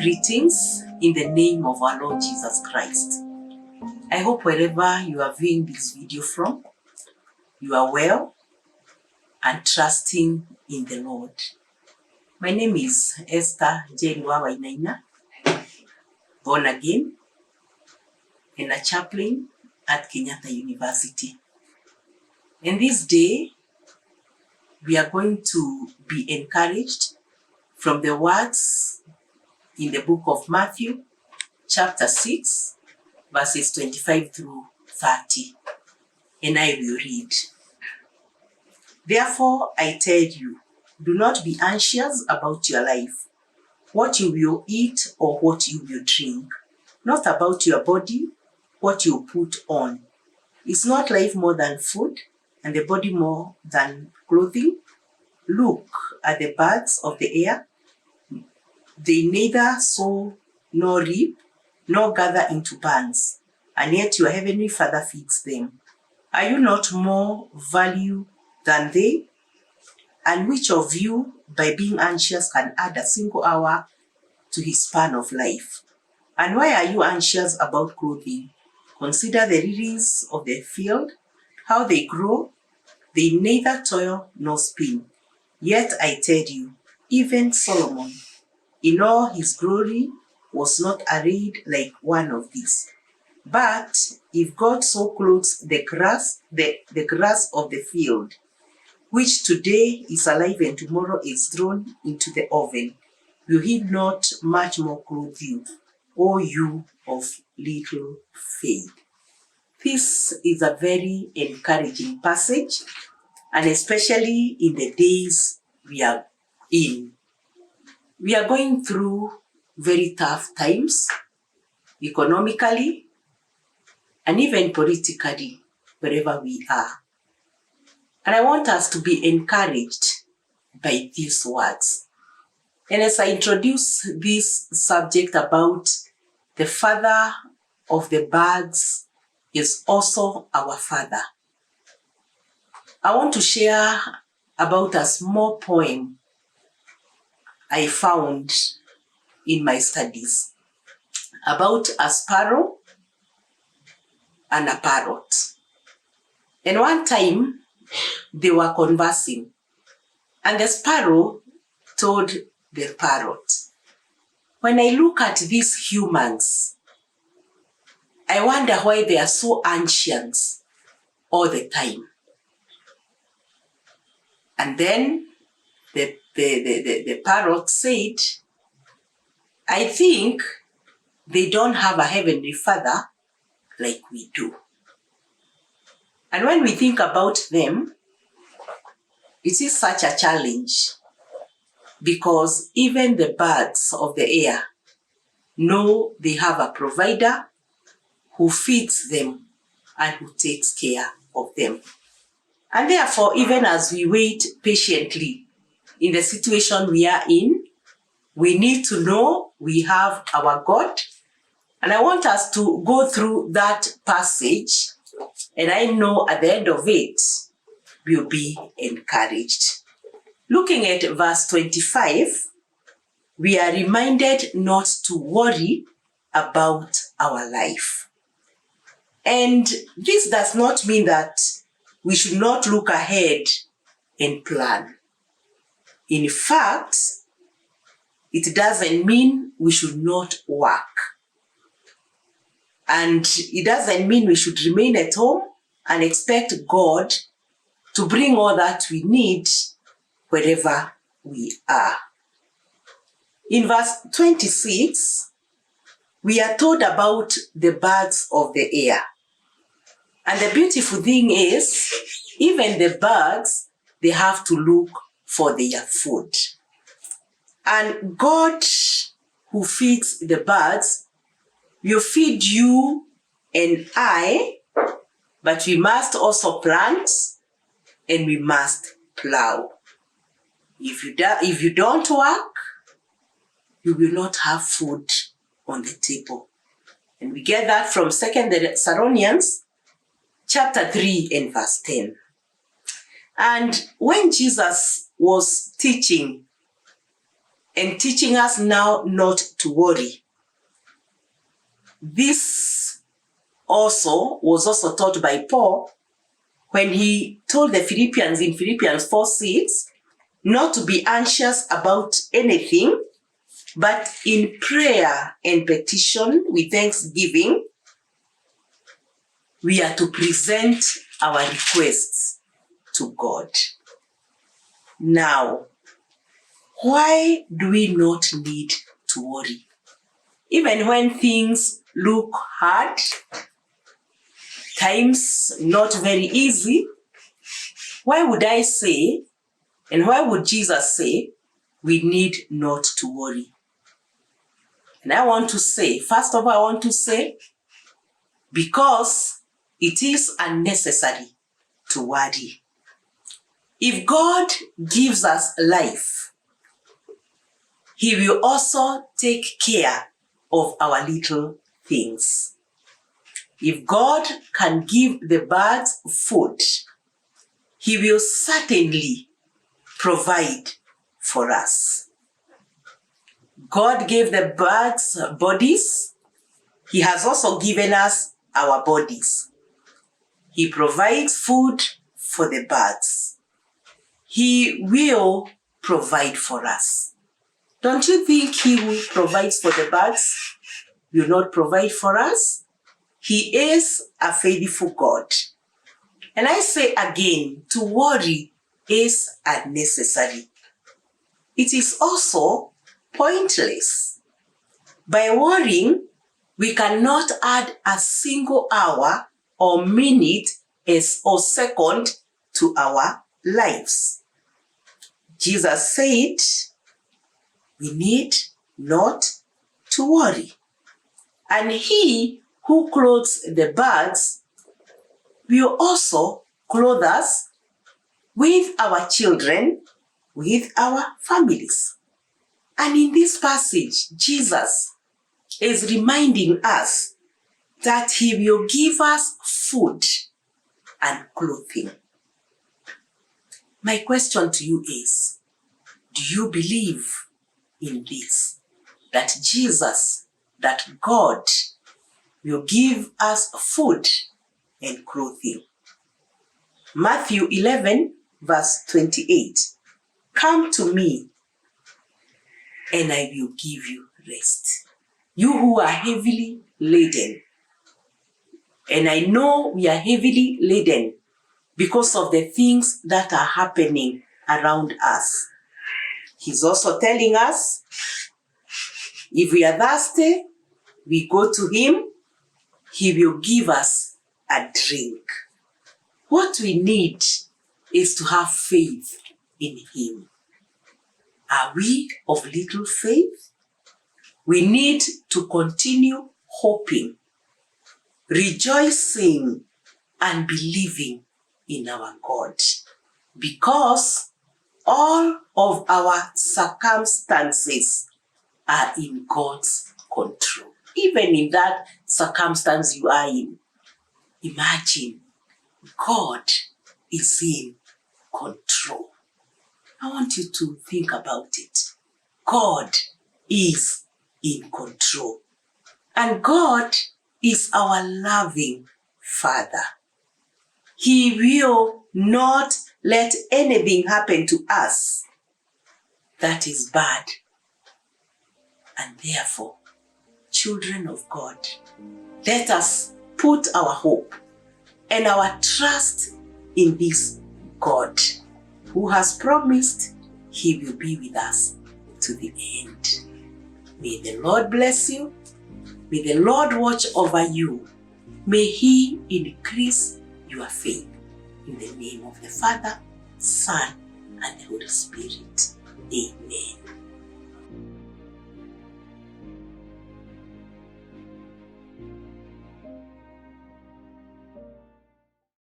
Greetings in the name of our Lord Jesus Christ. I hope wherever you are viewing this video from, you are well and trusting in the Lord. My name is Esther Wainaina, born again and a chaplain at Kenyatta University. And this day, we are going to be encouraged from the words in the book of Matthew, chapter 6, verses 25 through 30. And I will read. Therefore, I tell you, do not be anxious about your life, what you will eat or what you will drink, not about your body, what you put on. Is not life more than food, and the body more than clothing? Look at the birds of the air. They neither sow nor reap, nor gather into barns, and yet your heavenly Father feeds them. Are you not more value than they? And which of you, by being anxious, can add a single hour to his span of life? And why are you anxious about clothing? Consider the lilies of the field, how they grow. They neither toil nor spin. Yet I tell you, even Solomon, in all his glory, was not arrayed like one of these. But if God so clothes the grass of the field, which today is alive and tomorrow is thrown into the oven, will he not much more clothe you, O you of little faith? This is a very encouraging passage, and especially in the days we are in. We are going through very tough times, economically, and even politically, wherever we are. And I want us to be encouraged by these words. And as I introduce this subject about the Father of the birds is also our Father, I want to share about a small poem I found in my studies about a sparrow and a parrot. And one time they were conversing, and the sparrow told the parrot, when I look at these humans, I wonder why they are so anxious all the time. And then the parrot said, I think they don't have a heavenly Father like we do. And when we think about them, it is such a challenge, because even the birds of the air know they have a provider who feeds them and who takes care of them. And therefore, even as we wait patiently in the situation we are in, we need to know we have our God. And I want us to go through that passage, and I know at the end of it, we'll be encouraged. Looking at verse 25, we are reminded not to worry about our life. And this does not mean that we should not look ahead and plan. In fact, it doesn't mean we should not work. And it doesn't mean we should remain at home and expect God to bring all that we need wherever we are. In verse 26, we are told about the birds of the air. And the beautiful thing is, even the birds, they have to look for their food. And God, who feeds the birds, will feed you and I, but we must also plant and we must plow. If you don't work, you will not have food on the table. And we get that from 2 Thessalonians chapter 3 and verse 10. And when Jesus was teaching and teaching us now not to worry. This was also taught by Paul when he told the Philippians in Philippians 4:6 not to be anxious about anything, but in prayer and petition with thanksgiving, we are to present our requests to God. Now, why do we not need to worry? Even when things look hard, times not very easy, why would I say, and why would Jesus say, we need not to worry? And I want to say, first of all, because it is unnecessary to worry. If God gives us life, He will also take care of our little things. If God can give the birds food, He will certainly provide for us. God gave the birds bodies. He has also given us our bodies. He provides food for the birds. He will provide for us. Don't you think He who provides for the birds will not provide for us? He is a faithful God. And I say again, to worry is unnecessary. It is also pointless. By worrying, we cannot add a single hour or minute or second to our lives. Jesus said, we need not to worry. And He who clothes the birds will also clothe us with our children, with our families. And in this passage, Jesus is reminding us that He will give us food and clothing. My question to you is, do you believe in this? That Jesus, that God will give us food and clothing. Matthew 11, verse 28. Come to me, and I will give you rest. You who are heavily laden. And I know we are heavily laden because of the things that are happening around us. He's also telling us, if we are thirsty, we go to Him, He will give us a drink. What we need is to have faith in Him. Are we of little faith? We need to continue hoping, rejoicing, and believing in our God, because all of our circumstances are in God's control. Even in that circumstance you are in, imagine God is in control. I want you to think about it. God is in control. And God is our loving Father. He will not let anything happen to us that is bad. And therefore, children of God, let us put our hope and our trust in this God who has promised He will be with us to the end. May the Lord bless you. May the Lord watch over you. May He increase your faith. In the name of the Father, Son, and the Holy Spirit. Amen.